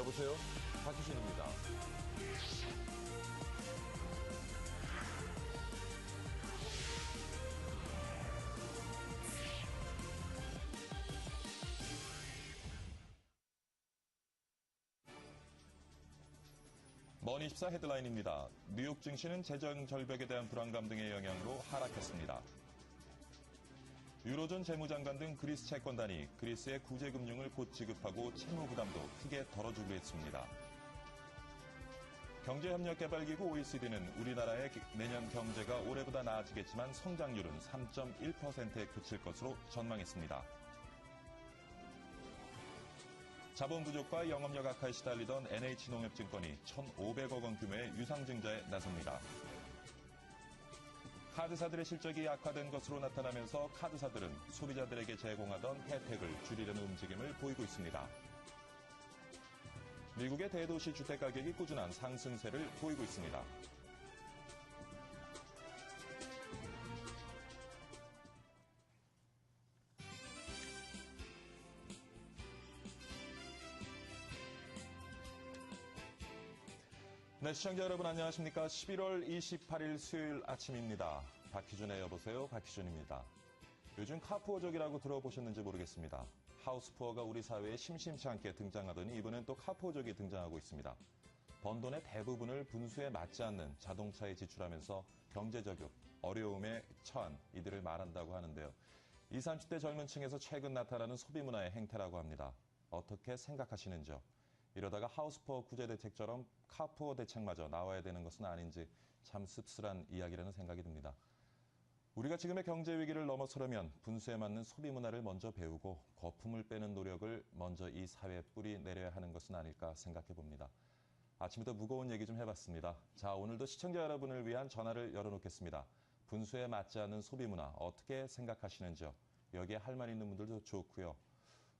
여보세요? 박희신입니다. 머니24 헤드라인입니다. 뉴욕 증시는 재정 절벽에 대한 불안감 등의 영향으로 하락했습니다. 유로존 재무장관 등 그리스 채권단이 그리스의 구제금융을 곧 지급하고 채무 부담도 크게 덜어주기로 했습니다. 경제협력개발기구 OECD는 우리나라의 내년 경제가 올해보다 나아지겠지만 성장률은 3.1%에 그칠 것으로 전망했습니다. 자본 부족과 영업력 악화에 시달리던 NH농협증권이 1,500억 원 규모의 유상증자에 나섭니다. 카드사들의 실적이 악화된 것으로 나타나면서 카드사들은 소비자들에게 제공하던 혜택을 줄이려는 움직임을 보이고 있습니다. 미국의 대도시 주택가격이 꾸준한 상승세를 보이고 있습니다. 네, 시청자 여러분 안녕하십니까. 11월 28일 수요일 아침입니다. 박희준의 여보세요. 박희준입니다. 요즘 카푸어족이라고 들어보셨는지 모르겠습니다. 하우스푸어가 우리 사회에 심심치 않게 등장하더니 이번엔 또 카푸어족이 등장하고 있습니다. 번 돈의 대부분을 분수에 맞지 않는 자동차에 지출하면서 경제적 어려움에 처한 이들을 말한다고 하는데요. 20, 30대 젊은 층에서 최근 나타나는 소비문화의 행태라고 합니다. 어떻게 생각하시는지요? 이러다가 하우스푸어 구제 대책처럼 카푸어 대책마저 나와야 되는 것은 아닌지 참 씁쓸한 이야기라는 생각이 듭니다. 우리가 지금의 경제 위기를 넘어서려면 분수에 맞는 소비 문화를 먼저 배우고 거품을 빼는 노력을 먼저 이 사회에 뿌리 내려야 하는 것은 아닐까 생각해 봅니다. 아침부터 무거운 얘기 좀 해봤습니다. 자, 오늘도 시청자 여러분을 위한 전화를 열어놓겠습니다. 분수에 맞지 않는 소비 문화 어떻게 생각하시는지요? 여기에 할 말 있는 분들도 좋고요.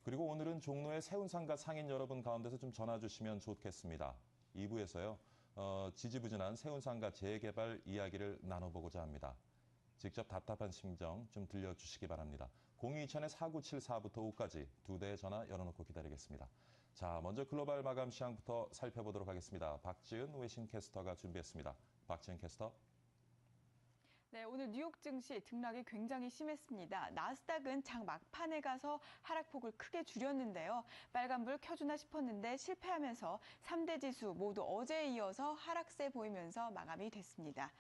그리고 오늘은 종로의 세운상가 상인 여러분 가운데서 좀 전화 주시면 좋겠습니다. 2부에서요. 지지부진한 세운상가 재개발 이야기를 나눠보고자 합니다. 직접 답답한 심정 좀 들려주시기 바랍니다. 0220-4974부터 5까지 2대의 전화 열어놓고 기다리겠습니다. 자, 먼저 글로벌 마감 시황부터 살펴보도록 하겠습니다. 박지은 외신 캐스터가 준비했습니다. 박지은 캐스터. 네, 오늘 뉴욕 증시 등락이 굉장히 심했습니다. 나스닥은 장 막판에 가서 하락폭을 크게 줄였는데요. 빨간불 켜주나 싶었는데 실패하면서 3대 지수 모두 어제에 이어서 하락세 보이면서 마감이 됐습니다.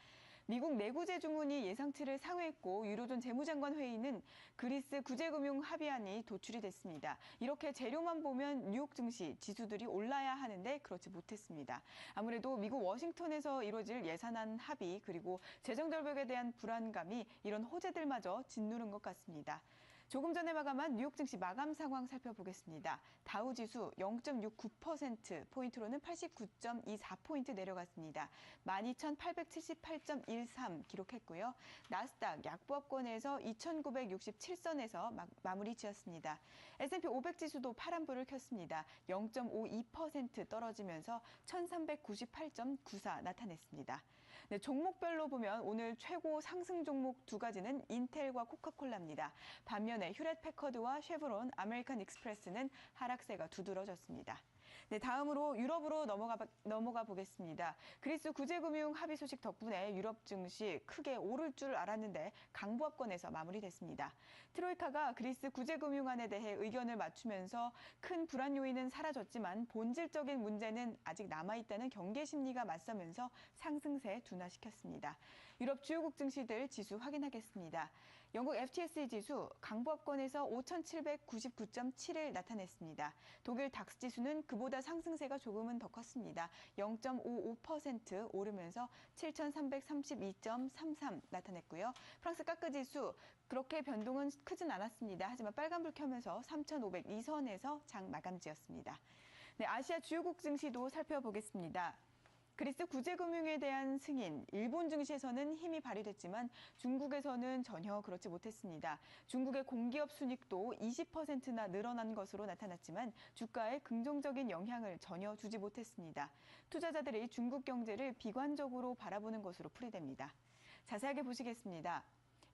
미국 내구재 주문이 예상치를 상회했고 유로존 재무장관 회의는 그리스 구제금융 합의안이 도출이 됐습니다. 이렇게 재료만 보면 뉴욕 증시 지수들이 올라야 하는데 그렇지 못했습니다. 아무래도 미국 워싱턴에서 이루어질 예산안 합의 그리고 재정 절벽에 대한 불안감이 이런 호재들마저 짓누른 것 같습니다. 조금 전에 마감한 뉴욕 증시 마감 상황 살펴보겠습니다. 다우지수 0.69%, 포인트로는 89.24포인트 내려갔습니다. 12,878.13 기록했고요. 나스닥 약보합권에서 2,967선에서 마무리 지었습니다. S&P 500지수도 파란불을 켰습니다. 0.52% 떨어지면서 1,398.94 나타냈습니다. 네, 종목별로 보면 오늘 최고 상승 종목 두 가지는 인텔과 코카콜라입니다. 반면 휴렛 패커드와 쉐브론, 아메리칸 익스프레스는 하락세가 두드러졌습니다. 네, 다음으로 유럽으로 넘어가 보겠습니다. 그리스 구제금융 합의 소식 덕분에 유럽 증시 크게 오를 줄 알았는데 강보합권에서 마무리됐습니다. 트로이카가 그리스 구제금융안에 대해 의견을 맞추면서 큰 불안 요인은 사라졌지만 본질적인 문제는 아직 남아있다는 경계 심리가 맞서면서 상승세 둔화시켰습니다. 유럽 주요국 증시들 지수 확인하겠습니다. 영국 FTSE 지수 강보합권에서 5,799.7을 나타냈습니다. 독일 닥스 지수는 그보다 상승세가 조금은 더 컸습니다. 0.55% 오르면서 7,332.33 나타냈고요. 프랑스 까크 지수 그렇게 변동은 크진 않았습니다. 하지만 빨간불 켜면서 3,502선에서 장 마감지었습니다. 네, 아시아 주요국 증시도 살펴보겠습니다. 그리스 구제금융에 대한 승인, 일본 증시에서는 힘이 발휘됐지만 중국에서는 전혀 그렇지 못했습니다. 중국의 공기업 순이익도 20%나 늘어난 것으로 나타났지만 주가에 긍정적인 영향을 전혀 주지 못했습니다. 투자자들이 중국 경제를 비관적으로 바라보는 것으로 풀이됩니다. 자세하게 보시겠습니다.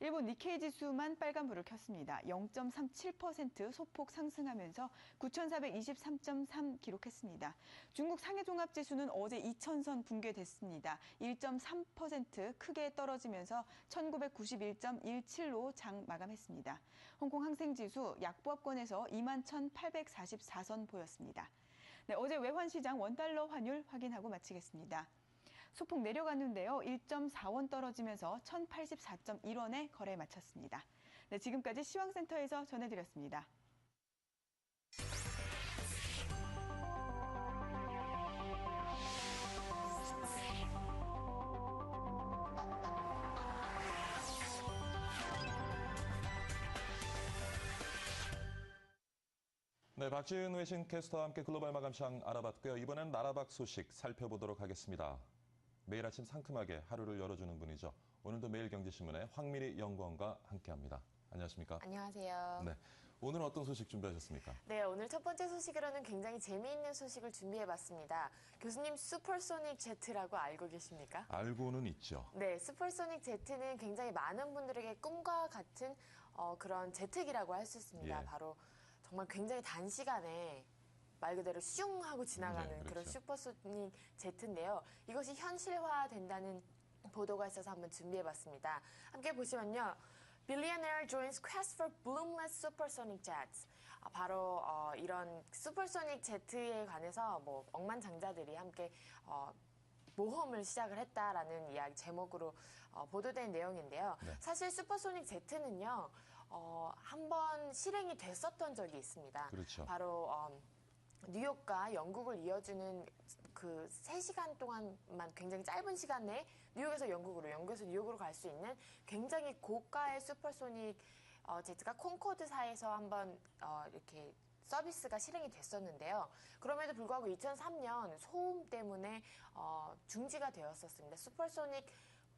일본 니케이 지수만 빨간불을 켰습니다. 0.37% 소폭 상승하면서 9,423.3 기록했습니다. 중국 상해종합지수는 어제 2,000선 붕괴됐습니다. 1.3% 크게 떨어지면서 1,991.17로 장 마감했습니다. 홍콩 항생지수 약보합권에서 21,844선 보였습니다. 네, 어제 외환시장 원달러 환율 확인하고 마치겠습니다. 소폭 내려갔는데요. 1.4원 떨어지면서 1,084.1원에 거래 마쳤습니다. 네, 지금까지 시황센터에서 전해드렸습니다. 네, 박지은 외신 캐스터와 함께 글로벌 마감시장 알아봤고요. 이번엔 나라박 소식 살펴보도록 하겠습니다. 매일 아침 상큼하게 하루를 열어주는 분이죠. 오늘도 매일경제신문의 황미리 연구원과 함께합니다. 안녕하십니까? 안녕하세요. 네, 오늘은 어떤 소식 준비하셨습니까? 네, 오늘 첫 번째 소식으로는 굉장히 재미있는 소식을 준비해봤습니다. 교수님, 슈퍼소닉 제트라고 알고 계십니까? 알고는 있죠. 네, 슈퍼소닉 제트는 굉장히 많은 분들에게 꿈과 같은 그런 제트기라고 할 수 있습니다. 예. 바로 정말 굉장히 단시간에 말 그대로 슝 하고 지나가는 네, 그런 그렇죠. 슈퍼소닉 제트인데요. 이것이 현실화된다는 보도가 있어서 한번 준비해봤습니다. 함께 보시면요. Billionaire joins quest for bloomless supersonic jets. 바로 이런 슈퍼소닉 제트에 관해서 뭐 억만장자들이 함께 모험을 시작을 했다라는 이야기 제목으로 보도된 내용인데요. 네. 사실 슈퍼소닉 제트는요. 한번 실행이 됐었던 적이 있습니다. 그렇죠. 바로 뉴욕과 영국을 이어주는 그 3시간 동안만 굉장히 짧은 시간 내에 뉴욕에서 영국으로, 영국에서 뉴욕으로 갈 수 있는 굉장히 고가의 슈퍼소닉 제트가 콩코드사에서 한번 이렇게 서비스가 실행이 됐었는데요. 그럼에도 불구하고 2003년 소음 때문에 중지가 되었었습니다. 슈퍼소닉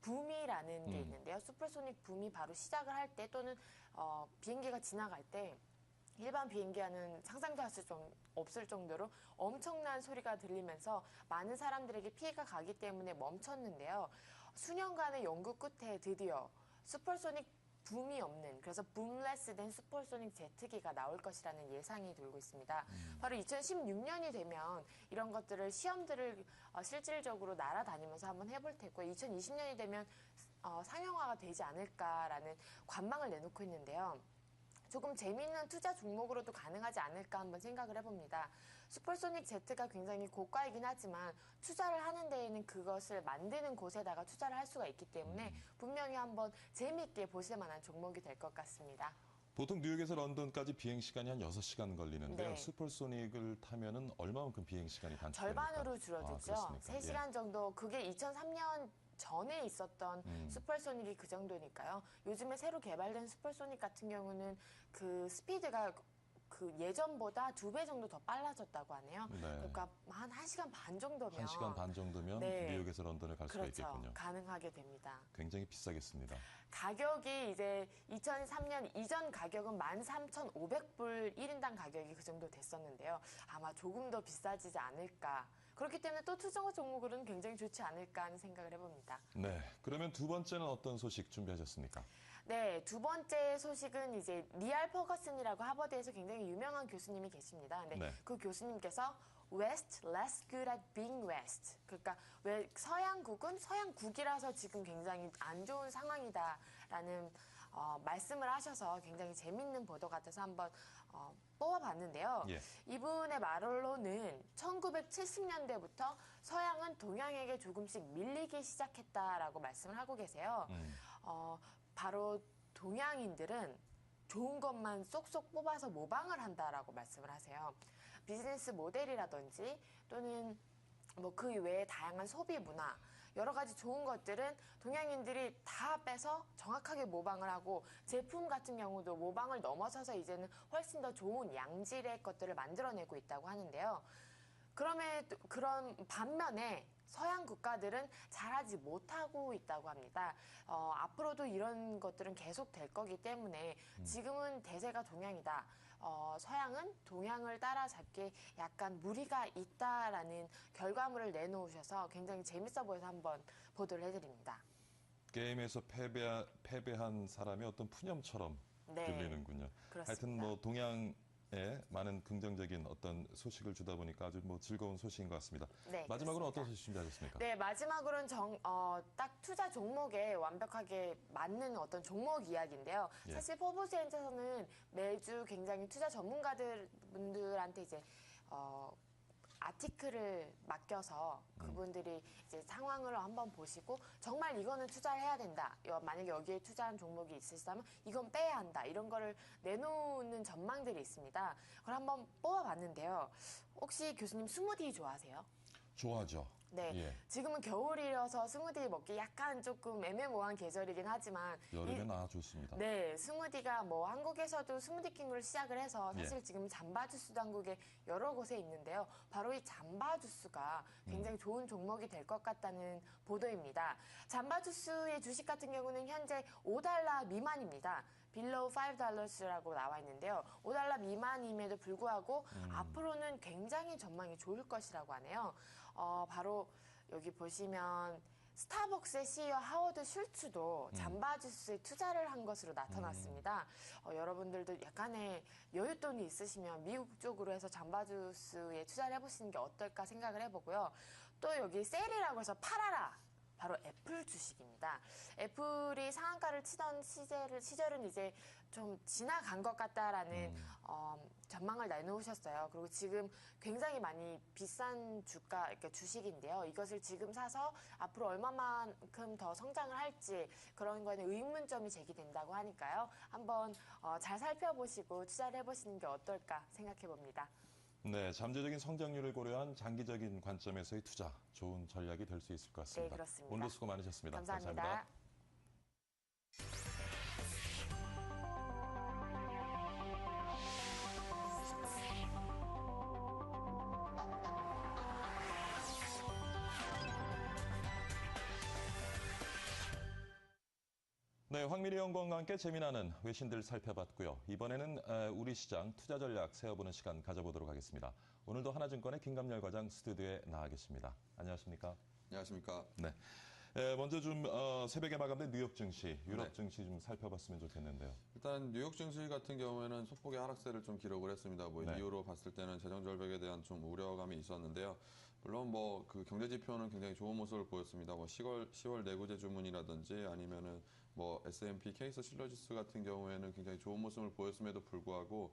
붐이라는 게 있는데요. 슈퍼소닉 붐이 바로 시작을 할 때 또는 비행기가 지나갈 때 일반 비행기와는 상상도 할 수 없을 정도로 엄청난 소리가 들리면서 많은 사람들에게 피해가 가기 때문에 멈췄는데요. 수년간의 연구 끝에 드디어 슈퍼소닉 붐이 없는, 그래서 붐레스된 슈퍼소닉 제트기가 나올 것이라는 예상이 돌고 있습니다. 바로 2016년이 되면 이런 것들을 시험들을 실질적으로 날아다니면서 한번 해볼 테고 2020년이 되면 상용화가 되지 않을까라는 관망을 내놓고 있는데요. 조금 재미있는 투자 종목으로도 가능하지 않을까 한번 생각을 해봅니다. 슈퍼소닉 제트가 굉장히 고가이긴 하지만 투자를 하는 데에는 그것을 만드는 곳에다가 투자를 할 수가 있기 때문에 분명히 한번 재미있게 보실 만한 종목이 될 것 같습니다. 보통 뉴욕에서 런던까지 비행 시간이 한 6시간 걸리는데요. 네. 슈퍼소닉을 타면은 얼마만큼 비행 시간이 단축됩니까? 절반으로 줄어들죠. 그렇습니까? 3시간 정도. 그게 2003년 전에 있었던 슈퍼소닉이 그 정도니까요. 요즘에 새로 개발된 슈퍼소닉 같은 경우는 그 스피드가 그 예전보다 2배 정도 더 빨라졌다고 하네요. 네. 그러니까 한 1시간 반 정도면 1시간 반 정도면 네. 뉴욕에서 런던을 갈 수가 그렇죠. 있겠군요. 가능하게 됩니다. 굉장히 비싸겠습니다. 가격이 이제 2003년 이전 가격은 13,500불 1인당 가격이 그 정도 됐었는데요. 아마 조금 더 비싸지지 않을까. 그렇기 때문에 또 투자 종목으로는 굉장히 좋지 않을까 하는 생각을 해봅니다. 네, 그러면 두 번째는 어떤 소식 준비하셨습니까? 네, 두 번째 소식은 이제 니알 퍼거슨이라고 하버드에서 굉장히 유명한 교수님이 계십니다. 근데 네. 그 교수님께서 West less good at being West. 그러니까 왜 서양국은 서양국이라서 지금 굉장히 안 좋은 상황이다라는 말씀을 하셔서 굉장히 재밌는 보도 같아서 한번 뽑아봤는데요. 예. 이분의 말로는 1970년대부터 서양은 동양에게 조금씩 밀리기 시작했다라고 말씀을 하고 계세요. 바로 동양인들은 좋은 것만 쏙쏙 뽑아서 모방을 한다라고 말씀을 하세요. 비즈니스 모델이라든지 또는 뭐 그 외에 다양한 소비 문화, 여러 가지 좋은 것들은 동양인들이 다 빼서 정확하게 모방을 하고 제품 같은 경우도 모방을 넘어서서 이제는 훨씬 더 좋은 양질의 것들을 만들어내고 있다고 하는데요. 그런 반면에 서양 국가들은 잘하지 못하고 있다고 합니다. 앞으로도 이런 것들은 계속 될 거기 때문에 지금은 대세가 동양이다. 서양은 동양을 따라잡기에 약간 무리가 있다라는 결과물을 내놓으셔서 굉장히 재밌어 보여서 한번 보도를 해드립니다. 게임에서 패배한 사람이 어떤 푸념처럼 네. 들리는군요. 그렇습니다. 하여튼 뭐 동양에 많은 긍정적인 어떤 소식을 주다 보니까 아주 뭐 즐거운 소식인 것 같습니다. 네, 마지막으로 그렇습니다. 어떤 소식 준비하셨습니까? 네, 마지막으로는 딱 투자 종목에 완벽하게 맞는 어떤 종목 이야기인데요. 예. 사실 포브스엔에서는 매주 굉장히 투자 전문가분들한테 이제 아티클을 맡겨서 그분들이 이제 상황을 한번 보시고 정말 이거는 투자를 해야 된다. 만약에 여기에 투자한 종목이 있으시다면 이건 빼야 한다. 이런 거를 내놓는 전망들이 있습니다. 그걸 한번 뽑아봤는데요. 혹시 교수님 스무디 좋아하세요? 좋아하죠. 네. 예. 지금은 겨울이라서 스무디 먹기 약간 조금 애매모호한 계절이긴 하지만 여름엔 좋습니다. 네, 스무디가 뭐 한국에서도 스무디킹으로 시작을 해서 사실 예. 지금 잠바 주스도 한국에 여러 곳에 있는데요. 바로 이 잠바 주스가 굉장히 좋은 종목이 될 것 같다는 보도입니다. 잠바 주스의 주식 같은 경우는 현재 $5 미만입니다. below $5라고 나와 있는데요. $5 미만임에도 불구하고 앞으로는 굉장히 전망이 좋을 것이라고 하네요. 바로 여기 보시면 스타벅스의 CEO 하워드 슐츠도 잠바 주스에 투자를 한 것으로 나타났습니다. 여러분들도 약간의 여윳돈이 있으시면 미국 쪽으로 해서 잠바 주스에 투자를 해보시는 게 어떨까 생각을 해보고요. 또 여기 셀이라고 해서 팔아라. 바로 애플 주식입니다. 애플이 상한가를 치던 시절은 이제 좀 지나간 것 같다라는 전망을 내놓으셨어요. 그리고 지금 굉장히 많이 비싼 그러니까 주식인데요. 이것을 지금 사서 앞으로 얼마만큼 더 성장을 할지 그런 거에는 의문점이 제기된다고 하니까요. 한번 잘 살펴보시고 투자를 해보시는 게 어떨까 생각해 봅니다. 네, 잠재적인 성장률을 고려한 장기적인 관점에서의 투자, 좋은 전략이 될 수 있을 것 같습니다. 네, 그렇습니다. 오늘도 수고 많으셨습니다. 감사합니다. 네, 황미리 연구원과 함께 재미나는 외신들 살펴봤고요. 이번에는 우리 시장 투자 전략 세워보는 시간 가져보도록 하겠습니다. 오늘도 하나증권의 김감렬 과장 스튜디오에 나와 계십니다. 안녕하십니까? 안녕하십니까? 네. 먼저 좀 새벽에 마감된 뉴욕 증시, 유럽 증시 좀 살펴봤으면 좋겠는데요. 일단 뉴욕 증시 같은 경우에는 소폭의 하락세를 좀 기록을 했습니다. 네. 이유로 봤을 때는 재정 절벽에 대한 좀 우려감이 있었는데요. 물론 그 경제 지표는 굉장히 좋은 모습을 보였습니다. 10월 내구재 주문이라든지 아니면은 S&P 케이스 실러지수 같은 경우에는 굉장히 좋은 모습을 보였음에도 불구하고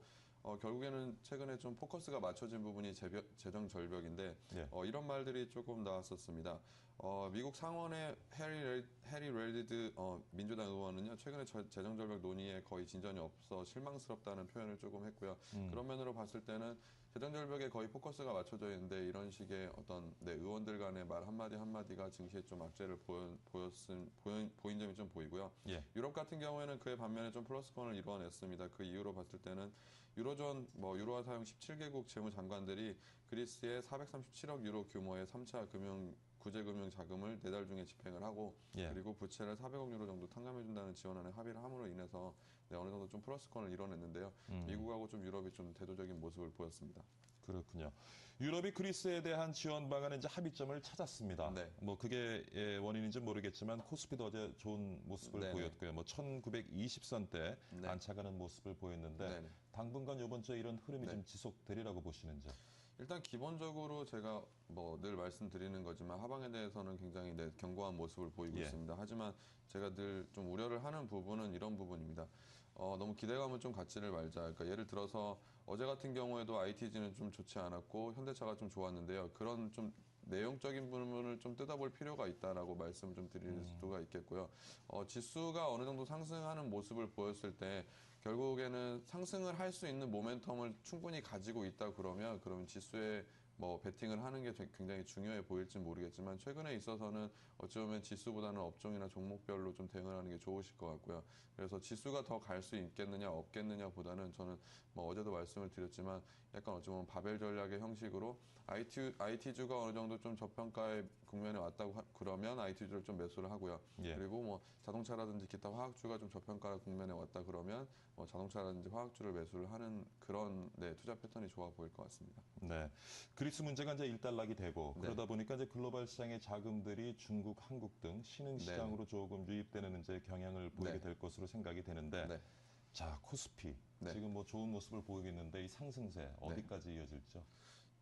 결국에는 최근에 좀 포커스가 맞춰진 부분이 재정 절벽인데 예. 이런 말들이 조금 나왔었습니다. 미국 상원의 해리 레이드 민주당 의원은요 최근에 재정 절벽 논의에 거의 진전이 없어 실망스럽다는 표현을 조금 했고요. 그런 면으로 봤을 때는 재정 절벽에 거의 포커스가 맞춰져 있는데 이런 식의 어떤 의원들 간의 말 한마디 한마디가 증시에 좀 악재를 보인 점이 좀 보이고요. 예. 유럽 같은 경우에는 그에 반면에 좀 플러스권을 이루어냈습니다. 그 이유로 봤을 때는 유로존 유로화 사용 17개국 재무장관들이 그리스에 437억 유로 규모의 3차 구제금융 자금을 4달 중에 집행을 하고 예. 그리고 부채를 400억 유로 정도 탕감해준다는 지원안에 합의를 함으로 인해서 어느 정도 좀 플러스권을 이뤄냈는데요. 미국하고 좀 유럽이 좀 대조적인 모습을 보였습니다. 그렇군요. 유럽이 그리스에 대한 지원 방안에 이제 합의점을 찾았습니다. 네. 그게 원인인지 모르겠지만 코스피도 어제 좋은 모습을 네네. 보였고요. 1920선대 네. 안착하는 모습을 보였는데 네네. 당분간 이번 주에 이런 흐름이 네. 좀 지속되리라고 보시는지. 일단 기본적으로 제가 늘 말씀드리는 거지만 하방에 대해서는 굉장히 견고한 모습을 보이고 예. 있습니다. 하지만 제가 늘 좀 우려를 하는 부분은 이런 부분입니다. 너무 기대감을 좀 갖지를 말자. 그러니까 예를 들어서 어제 같은 경우에도 ITG는 좀 좋지 않았고 현대차가 좀 좋았는데요. 그런 좀 내용적인 부분을 좀 뜯어볼 필요가 있다라고 말씀을 좀 드릴 수가 있겠고요. 지수가 어느 정도 상승하는 모습을 보였을 때 결국에는 상승을 할 수 있는 모멘텀을 충분히 가지고 있다 그러면 지수에 베팅을 하는 게 굉장히 중요해 보일지 모르겠지만 최근에 있어서는 어찌 보면 지수보다는 업종이나 종목별로 좀 대응을 하는 게 좋으실 것 같고요. 그래서 지수가 더 갈 수 있겠느냐 없겠느냐 보다는 저는 어제도 말씀을 드렸지만 약간 어찌 보면 바벨 전략의 형식으로 IT주가 어느 정도 좀 저평가의 국면에 왔다고 그러면 IT주를 좀 매수를 하고요. 예. 그리고 자동차라든지 기타 화학주가 좀 저평가 국면에 왔다 그러면 자동차라든지 화학주를 매수를 하는 그런 투자 패턴이 좋아 보일 것 같습니다. 네. 그리스 문제가 이제 일단락이 되고 네. 그러다 보니까 이제 글로벌 시장의 자금들이 중국, 한국 등 신흥 시장으로 조금 유입되는 이제 경향을 보이게 네. 될 것으로 생각이 되는데 네. 자, 코스피 네. 지금 뭐 좋은 모습을 보이고 있는데 이 상승세 어디까지 이어질죠?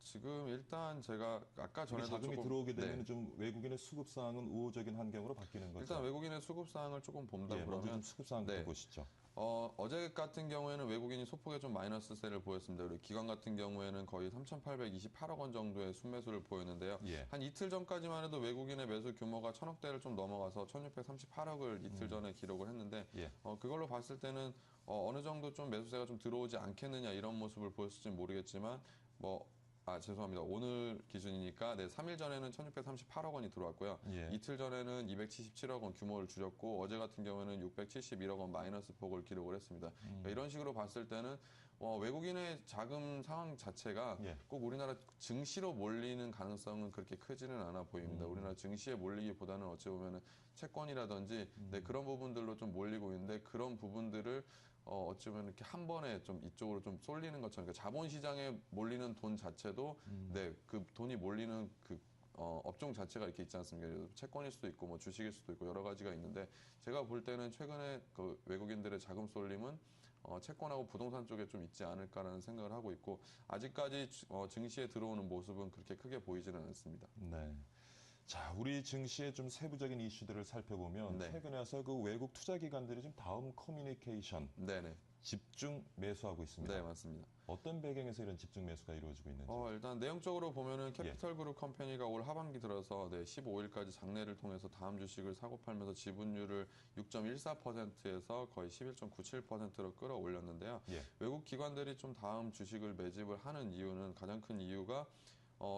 지금 일단 제가 아까 이게 전에도 자금이 조금 들어오게 되면 네. 좀 외국인의 수급 사항은 우호적인 환경으로 바뀌는 거죠. 일단 외국인의 수급 사항을 조금 본다 예, 먼저 그러면 좀 수급 사항부터 네. 보시죠. 어제 같은 경우에는 외국인이 소폭의 좀 마이너스세를 보였습니다. 그리고 기관 같은 경우에는 거의 3,828억 원 정도의 순매수를 보였는데요. 예. 한 이틀 전까지만 해도 외국인의 매수 규모가 1,000억대를 좀 넘어가서 1,638억을 이틀 전에 기록을 했는데 예. 그걸로 봤을 때는 어느 정도 좀 매수세가 좀 들어오지 않겠느냐 이런 모습을 보였을지는 모르겠지만 죄송합니다. 오늘 기준이니까 3일 전에는 1,638억 원이 들어왔고요. 예. 이틀 전에는 277억 원 규모를 줄였고 어제 같은 경우에는 671억 원 마이너스 폭을 기록을 했습니다. 그러니까 이런 식으로 봤을 때는 외국인의 자금 상황 자체가 예. 꼭 우리나라 증시로 몰리는 가능성은 그렇게 크지는 않아 보입니다. 우리나라 증시에 몰리기보다는 어찌 보면은 채권이라든지 그런 부분들로 좀 몰리고 있는데 그런 부분들을 어찌 보면 이렇게 한 번에 좀 이쪽으로 좀 쏠리는 것처럼 그러니까 자본시장에 몰리는 돈 자체도 그 돈이 몰리는 그 업종 자체가 이렇게 있지 않습니까? 채권일 수도 있고 뭐 주식일 수도 있고 여러 가지가 있는데 제가 볼 때는 최근에 그 외국인들의 자금 쏠림은 채권하고 부동산 쪽에 좀 있지 않을까라는 생각을 하고 있고 아직까지 증시에 들어오는 모습은 그렇게 크게 보이지는 않습니다. 네. 자, 우리 증시의 좀 세부적인 이슈들을 살펴보면 네. 최근에 와서 그 외국 투자 기관들이 지금 다음 커뮤니케이션 네네. 집중 매수하고 있습니다. 네, 맞습니다. 어떤 배경에서 이런 집중 매수가 이루어지고 있는지. 일단 내용적으로 보면은 예. 캐피털 그룹 컴퍼니가 올 하반기 들어서 15일까지 장내를 통해서 다음 주식을 사고 팔면서 지분율을 6.14%에서 거의 11.97%로 끌어올렸는데요. 예. 외국 기관들이 좀 다음 주식을 매집을 하는 이유는 가장 큰 이유가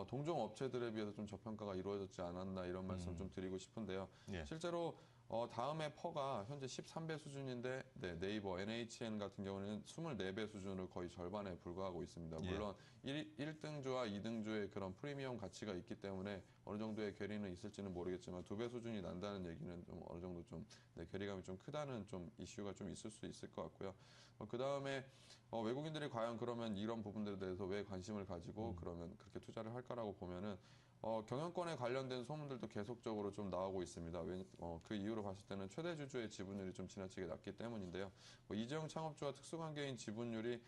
동종 업체들에 비해서 좀 저평가가 이루어졌지 않았나 이런 말씀 좀 드리고 싶은데요. 예. 실제로 다음에 퍼가 현재 13배 수준인데 네이버, NHN 같은 경우는 24배 수준을 거의 절반에 불과하고 있습니다. 예. 물론 1등주와 2등주의 그런 프리미엄 가치가 있기 때문에 어느 정도의 괴리는 있을지는 모르겠지만 2배 수준이 난다는 얘기는 좀 어느 정도 좀 괴리감이 좀 크다는 좀 이슈가 좀 있을 수 있을 것 같고요. 그 다음에 외국인들이 과연 그러면 이런 부분들에 대해서 왜 관심을 가지고 그러면 그렇게 투자를 할까라고 보면은 경영권에 관련된 소문들도 계속적으로 좀 나오고 있습니다. 그 이유로 봤을 때는 최대 주주의 지분율이 좀 지나치게 낮기 때문인데요. 이재용 창업주와 특수관계인 지분율이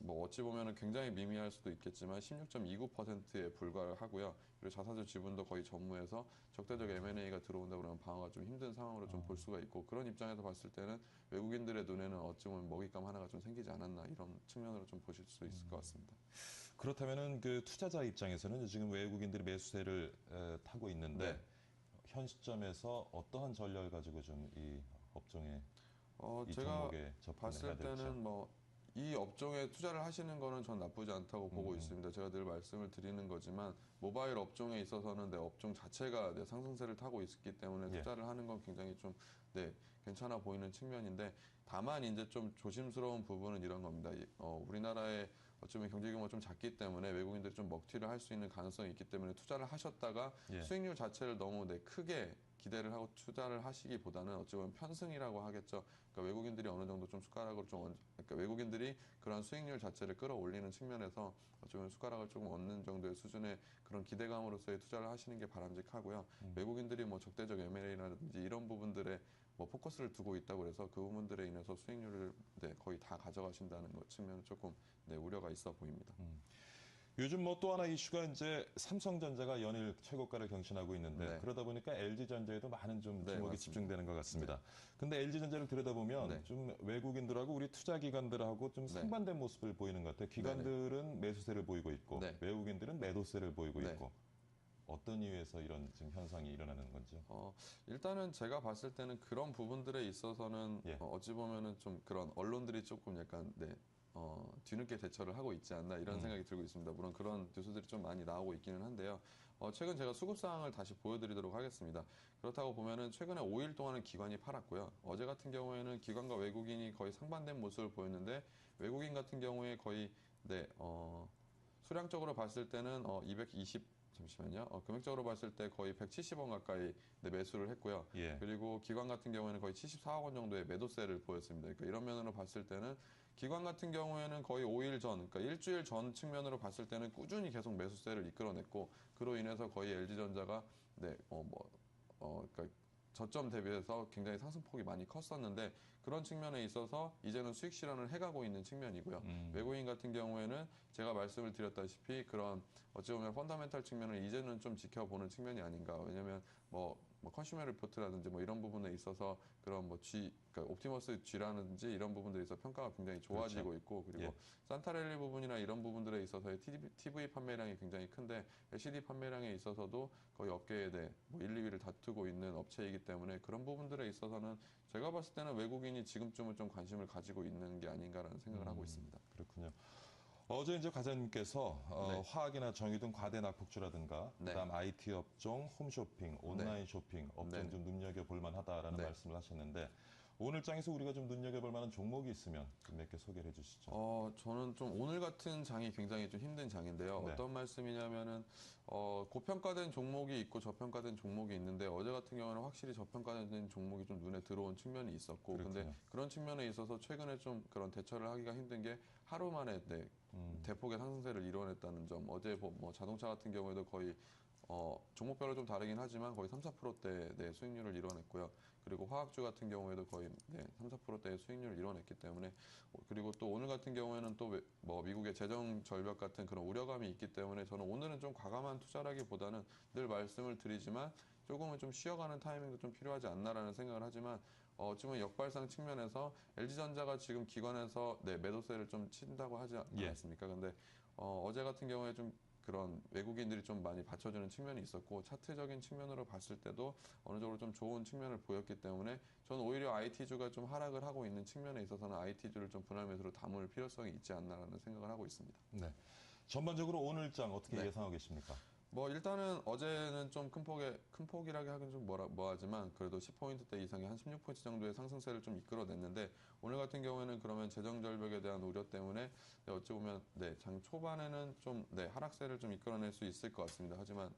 어찌 보면은 굉장히 미미할 수도 있겠지만 16.29%에 불과를 하고요. 그리고 자사주 지분도 거의 전무해서 적대적 M&A가 들어온다 그러면 방어가 좀 힘든 상황으로 좀 볼 수가 있고 그런 입장에서 봤을 때는 외국인들의 눈에는 어찌 보면 먹잇감 하나가 좀 생기지 않았나 이런 측면으로 좀 보실 수 있을 것 같습니다. 그렇다면은 그 투자자 입장에서는 지금 외국인들이 매수세를 타고 있는데 네. 현 시점에서 어떠한 전략을 가지고 좀 이 업종에 이 제가 종목에 접근을 해야 봤을 될지. 때는 이 업종에 투자를 하시는 거는 전 나쁘지 않다고 보고 있습니다. 제가 늘 말씀을 드리는 거지만 모바일 업종에 있어서는 내 업종 자체가 상승세를 타고 있기 때문에 예. 투자를 하는 건 굉장히 좀 괜찮아 보이는 측면인데 다만 이제 좀 조심스러운 부분은 이런 겁니다. 우리나라의 어쩌면 경제 규모가 좀 작기 때문에 외국인들이 좀 먹튀를 할 수 있는 가능성이 있기 때문에 투자를 하셨다가 예. 수익률 자체를 너무 크게 기대를 하고 투자를 하시기보다는 어찌 보면 편승이라고 하겠죠. 그러니까 외국인들이 어느 정도 좀 숟가락을 그러니까 외국인들이 그런 수익률 자체를 끌어올리는 측면에서 어찌 보면 숟가락을 조금 얻는 정도의 수준의 그런 기대감으로서의 투자를 하시는 게 바람직하고요. 외국인들이 적대적 M&A라든지 이런 부분들에 포커스를 두고 있다고 해서 그 부분들에 인해서 수익률을 거의 다 가져가신다는 것 측면은 조금 우려가 있어 보입니다. 요즘 또 하나 이슈가 이제 삼성전자가 연일 최고가를 경신하고 있는데 네. 그러다 보니까 LG전자에도 많은 좀 네, 주목이 맞습니다. 집중되는 것 같습니다. 근데 LG전자를 들여다보면 네. 좀 외국인들하고 우리 투자기관들하고 좀 네. 상반된 모습을 보이는 것 같아요. 기관들은 매수세를 보이고 있고 네. 외국인들은 매도세를 보이고 네. 있고 어떤 이유에서 이런 지금 현상이 일어나는 건지. 일단은 제가 봤을 때는 그런 부분들에 있어서는 예. 어찌 보면은 좀 그런 언론들이 조금 약간 뒤늦게 대처를 하고 있지 않나 이런 생각이 들고 있습니다. 물론 그런 뉴스들이 좀 많이 나오고 있기는 한데요. 최근 제가 수급 사항을 다시 보여드리도록 하겠습니다. 그렇다고 보면은 최근에 5일 동안은 기관이 팔았고요. 어제 같은 경우에는 기관과 외국인이 거의 상반된 모습을 보였는데 외국인 같은 경우에 거의 수량적으로 봤을 때는 잠시만요. 금액적으로 봤을 때 거의 170원 가까이 매수를 했고요. 예. 그리고 기관 같은 경우에는 거의 74억 원 정도의 매도세를 보였습니다. 그러니까 이런 면으로 봤을 때는 기관 같은 경우에는 거의 5일 전, 그러니까 일주일 전 측면으로 봤을 때는 꾸준히 계속 매수세를 이끌어냈고 그로 인해서 거의 LG전자가 그러니까 저점 대비해서 굉장히 상승폭이 많이 컸었는데 그런 측면에 있어서 이제는 수익 실현을 해가고 있는 측면이고요. 외국인 같은 경우에는 제가 말씀을 드렸다시피 그런 어찌 보면 펀더멘탈 측면을 이제는 좀 지켜보는 측면이 아닌가. 왜냐하면 컨슈머 리포트라든지 이런 부분에 있어서 그런 그러니까 옵티머스 G라든지 이런 부분들에 있어서 평가가 굉장히 좋아지고 그렇죠. 있고 그리고 예. 산타랠리 부분이나 이런 부분들에 있어서의 TV 판매량이 굉장히 큰데 LCD 판매량에 있어서도 거의 업계에 1, 2위를 다투고 있는 업체이기 때문에 그런 부분들에 있어서는 제가 봤을 때는 외국인이 지금쯤은 좀 관심을 가지고 있는 게 아닌가라는 생각을 하고 있습니다. 그렇군요. 어제 이제 과장님께서 네. 화학이나 정유 등 과대 낙폭주라든가 네. 그다음 IT 업종, 홈쇼핑, 온라인 쇼핑 업종 네. 좀 눈여겨볼 만하다라는 네. 말씀을 하셨는데 오늘 장에서 우리가 좀 눈여겨볼 만한 종목이 있으면 좀 몇 개 소개를 해주시죠. 저는 좀 오늘 같은 장이 굉장히 좀 힘든 장인데요. 네. 어떤 말씀이냐면은 고평가된 종목이 있고 저평가된 종목이 있는데 어제 같은 경우는 확실히 저평가된 종목이 좀 눈에 들어온 측면이 있었고 근데 그렇군요. 그런 측면에 있어서 최근에 좀 그런 대처를 하기가 힘든 게 하루 만에 대폭의 상승세를 이뤄냈다는 점. 어제 자동차 같은 경우에도 거의 종목별로 좀 다르긴 하지만 거의 3, 4%대 수익률을 이뤄냈고요. 그리고 화학주 같은 경우에도 거의 3, 4%대의 수익률을 이뤄냈기 때문에 그리고 또 오늘 같은 경우에는 또 미국의 재정 절벽 같은 그런 우려감이 있기 때문에 저는 오늘은 좀 과감한 투자라기보다는 늘 말씀을 드리지만 조금은 좀 쉬어가는 타이밍도 좀 필요하지 않나라는 생각을 하지만 지금 역발상 측면에서 LG전자가 지금 기관에서 매도세를 좀 친다고 하지 않았습니까? 근데 어제 같은 경우에 좀 그런 외국인들이 좀 많이 받쳐주는 측면이 있었고 차트적인 측면으로 봤을 때도 어느 정도 좀 좋은 측면을 보였기 때문에 저는 오히려 IT주가 좀 하락을 하고 있는 측면에 있어서는 IT주를 좀 분할 매수로 담을 필요성이 있지 않나라는 생각을 하고 있습니다. 네. 전반적으로 오늘 장 어떻게 네. 예상하고 계십니까? 일단은 어제는 좀 큰 폭이라고 하긴 좀 뭐하지만 그래도 10포인트대 이상의 한 16포인트 정도의 상승세를 좀 이끌어냈는데 오늘 같은 경우에는 그러면 재정 절벽에 대한 우려 때문에 어찌 보면 장 초반에는 좀 하락세를 좀 이끌어낼 수 있을 것 같습니다. 하지만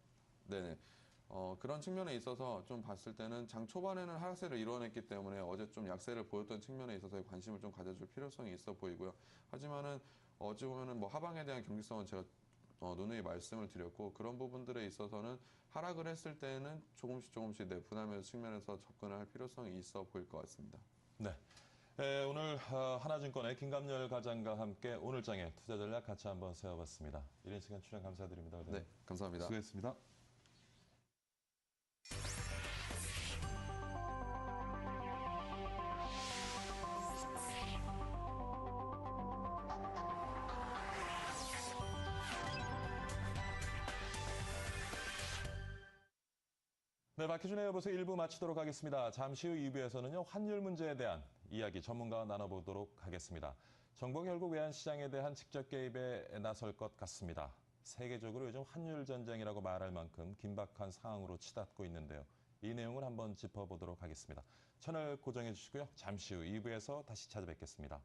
그런 측면에 있어서 좀 봤을 때는 장 초반에는 하락세를 이뤄냈기 때문에 어제 좀 약세를 보였던 측면에 있어서의 관심을 좀 가져줄 필요성이 있어 보이고요. 하지만은 어찌 보면은 하방에 대한 경직성은 제가 누누이 말씀을 드렸고 그런 부분들에 있어서는 하락을 했을 때는 조금씩 분할 매수 측면에서 접근을 할 필요성이 있어 보일 것 같습니다. 네. 오늘 하나증권의 김감열 과장과 함께 오늘 장의 투자 전략 같이 한번 세워봤습니다. 이런 시간 출연 감사드립니다. 네, 감사합니다. 수고했습니다. 네, 박희준의 여보세요 1부 마치도록 하겠습니다. 잠시 후 2부에서는요, 환율 문제에 대한 이야기 전문가와 나눠보도록 하겠습니다. 정부 결국 외환시장에 대한 직접 개입에 나설 것 같습니다. 세계적으로 요즘 환율 전쟁이라고 말할 만큼 긴박한 상황으로 치닫고 있는데요. 이 내용을 한번 짚어보도록 하겠습니다. 채널 고정해 주시고요. 잠시 후 2부에서 다시 찾아뵙겠습니다.